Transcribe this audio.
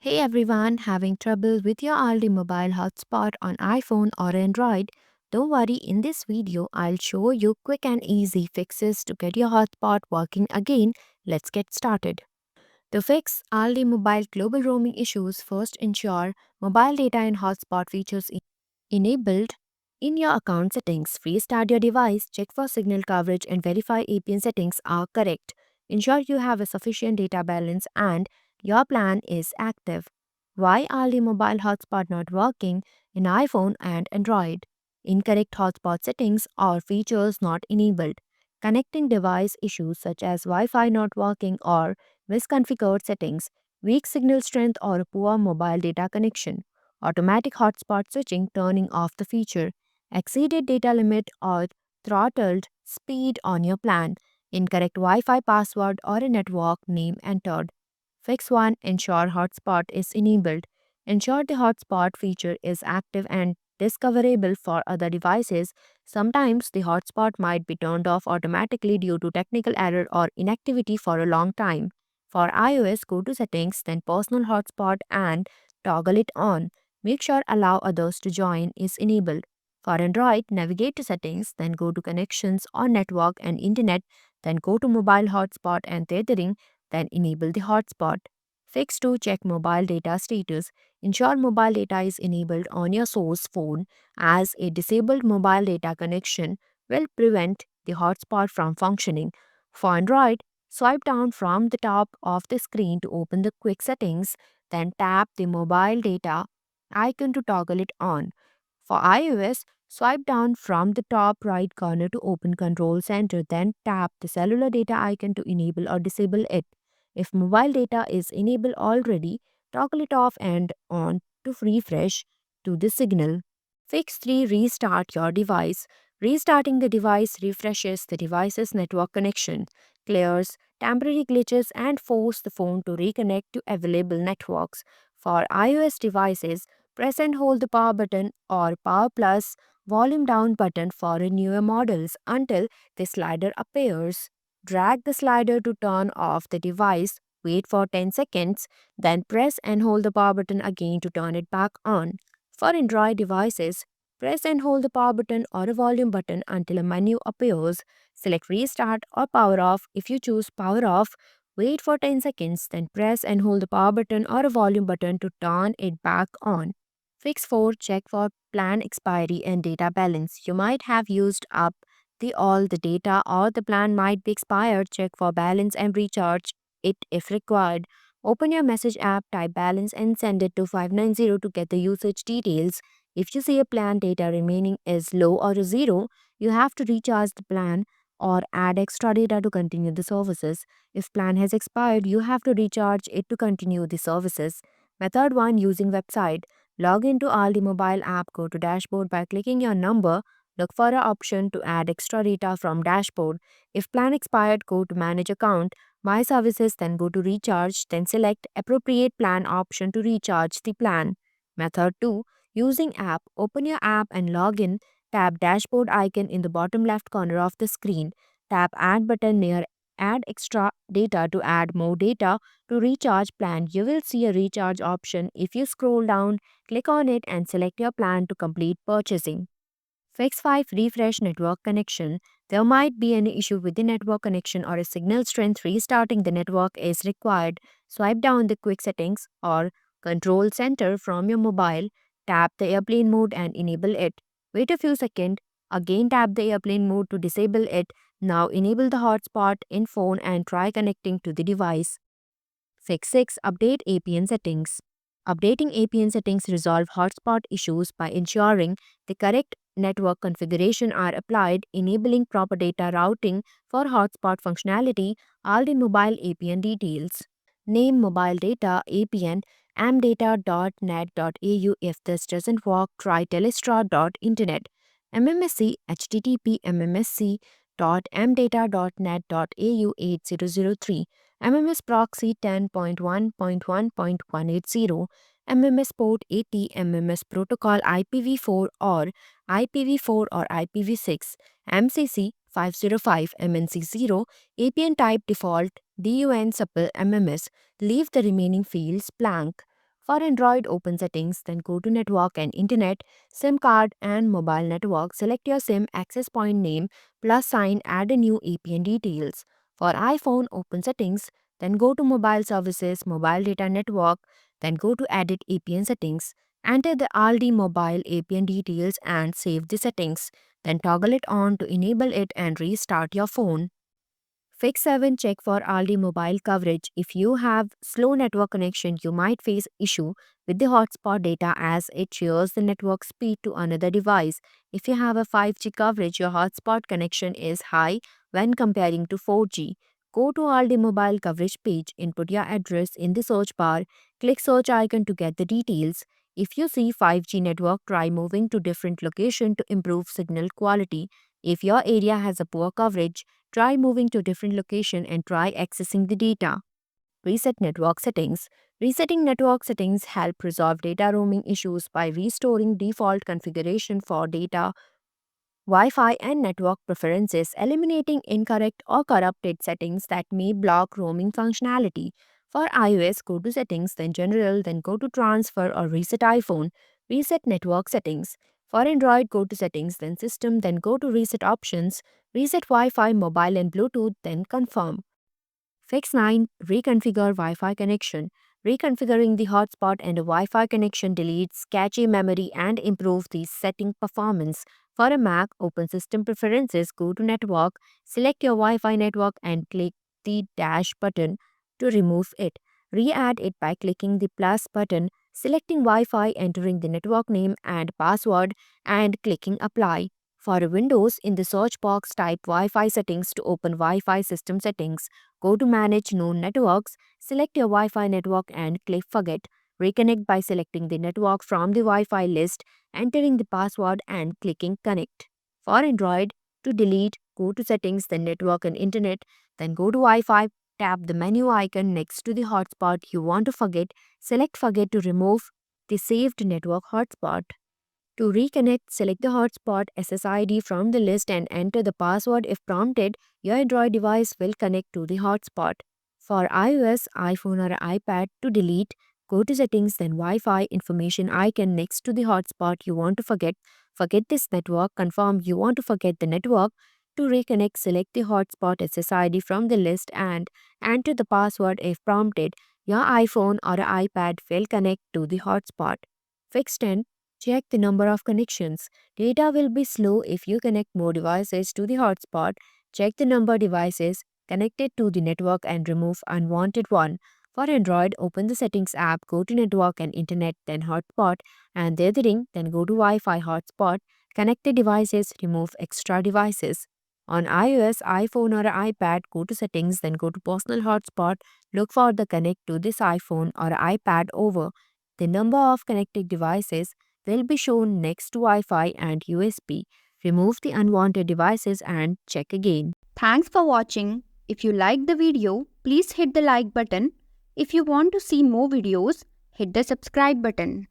Hey everyone, having trouble with your Aldi mobile hotspot on iPhone or Android? Don't worry, in this video, I'll show you quick and easy fixes to get your hotspot working again. Let's get started. To fix Aldi mobile global roaming issues, first ensure mobile data and hotspot features enabled in your account settings. Restart your device, check for signal coverage, and verify APN settings are correct. Ensure you have a sufficient data balance and your plan is active. Why are the mobile hotspot not working in iPhone and Android? Incorrect hotspot settings or features not enabled. Connecting device issues such as Wi Fi not working or misconfigured settings, weak signal strength, or poor mobile data connection. Automatic hotspot switching, turning off the feature, exceeded data limit or throttled speed on your plan, incorrect Wi Fi password or a network name entered. Fix 1. Ensure hotspot is enabled. Ensure the hotspot feature is active and discoverable for other devices. Sometimes the hotspot might be turned off automatically due to technical error or inactivity for a long time. For iOS, go to Settings, then Personal Hotspot and toggle it on. Make sure Allow others to join is enabled. For Android, navigate to Settings, then go to Connections or Network and Internet, then go to Mobile Hotspot and Tethering, then enable the hotspot. Fix 2. Check mobile data status. Ensure mobile data is enabled on your source phone, as a disabled mobile data connection will prevent the hotspot from functioning. For Android, swipe down from the top of the screen to open the quick settings, then tap the mobile data icon to toggle it on. For iOS, swipe down from the top right corner to open Control Center, then tap the cellular data icon to enable or disable it. If mobile data is enabled already, toggle it off and on to refresh to the signal. Fix 3. Restart your device. Restarting the device refreshes the device's network connection, clears temporary glitches, and force the phone to reconnect to available networks. For iOS devices, press and hold the power button or power plus volume down button for newer models until the slider appears. Drag the slider to turn off the device, wait for 10 seconds, then press and hold the power button again to turn it back on. For Android devices, press and hold the power button or a volume button until a menu appears. Select restart or power off. If you choose power off, wait for 10 seconds, then press and hold the power button or a volume button to turn it back on. Fix 4. Check for plan expiry and data balance. You might have used up all the data or the plan might be expired. Check for balance and recharge it if required. Open your message app, type balance and send it to 590 to get the usage details. If you see a plan data remaining is low or zero, you have to recharge the plan or add extra data to continue the services. If plan has expired, you have to recharge it to continue the services. Method 1. Using website. Log into Aldi mobile app, go to dashboard by clicking your number. Look for an option to add extra data from dashboard. If plan expired, go to manage account, my services, then go to recharge, then select appropriate plan option to recharge the plan. Method 2. Using app. Open your app and log in. Tap dashboard icon in the bottom left corner of the screen. Tap add button near add extra data to add more data to recharge plan. You will see a recharge option. If you scroll down, click on it and select your plan to complete purchasing. Fix 5. Refresh network connection. There might be an issue with the network connection or a signal strength. Restarting the network is required. Swipe down the quick settings or control center from your mobile. Tap the airplane mode and enable it. Wait a few seconds. Again tap the airplane mode to disable it. Now enable the hotspot in phone and try connecting to the device. Fix 6. Update APN settings. Updating APN settings resolve hotspot issues by ensuring the correct network configuration are applied, enabling proper data routing for hotspot functionality. All the mobile APN details. Name mobile data APN mdata.net.au. If this doesn't work, try telestra.internet. MMSC http mmsc.mdata.net.au 8003. MMS proxy 10.1.1.1.180, MMS port 80, MMS protocol IPv4 or IPv4 or IPv6, MCC 505, MNC0, APN type default, DUN supple MMS. Leave the remaining fields blank. For Android, open settings, then go to network and internet, SIM card and mobile network. Select your SIM access point name plus sign, add a new APN details. For iPhone, open settings, then go to mobile services, mobile data network, then go to edit APN settings. Enter the Aldi mobile APN details and save the settings. Then toggle it on to enable it and restart your phone. Fix 7 check for Aldi mobile coverage. If you have slow network connection, you might face issue with the hotspot data as it shares the network speed to another device. If you have a 5G coverage, your hotspot connection is high when comparing to 4G. Go to Aldi mobile coverage page, input your address in the search bar, click search icon to get the details. If you see 5G network, try moving to different location to improve signal quality. If your area has a poor coverage, try moving to a different location and try accessing the data. Reset network settings. Resetting network settings help resolve data roaming issues by restoring default configuration for data, Wi-Fi and network preferences, eliminating incorrect or corrupted settings that may block roaming functionality. For iOS, go to Settings, then General, then go to Transfer or Reset iPhone. Reset network settings. For Android, go to Settings, then System, then go to Reset Options. Reset Wi-Fi, Mobile and Bluetooth, then Confirm. Fix 9. Reconfigure Wi Fi connection. Reconfiguring the hotspot and a Wi Fi connection deletes cache memory and improves the setting performance. For a Mac, open System Preferences, go to Network, select your Wi Fi network and click the dash button to remove it. Re add it by clicking the plus button, selecting Wi Fi, entering the network name and password, and clicking Apply. For Windows, in the search box, type Wi Fi settings to open Wi Fi system settings. Go to Manage Known Networks, select your Wi Fi network and click Forget. Reconnect by selecting the network from the Wi Fi list, entering the password, and clicking Connect. For Android, to delete, go to Settings, then Network and Internet, then go to Wi Fi, tap the menu icon next to the hotspot you want to forget, select Forget to remove the saved network hotspot. To reconnect, select the hotspot SSID from the list and enter the password if prompted. Your Android device will connect to the hotspot. For iOS, iPhone or iPad, to delete, go to Settings, then Wi-Fi information icon next to the hotspot you want to forget. Forget this network, confirm you want to forget the network. To reconnect, select the hotspot SSID from the list and enter the password if prompted. Your iPhone or iPad will connect to the hotspot. Fix 10. Check the number of connections. Data will be slow if you connect more devices to the hotspot. Check the number of devices connected to the network and remove unwanted one. For Android, open the Settings app, go to Network and Internet, then Hotspot, and there the ring, then go to Wi-Fi hotspot, connect the devices, remove extra devices. On iOS, iPhone or iPad, go to Settings, then go to Personal Hotspot, look for the connect to this iPhone or iPad over. The number of connected devices will be shown next to Wi-Fi and USB. Remove the unwanted devices and check again. Thanks for watching. If you liked the video, please hit the like button. If you want to see more videos, hit the subscribe button.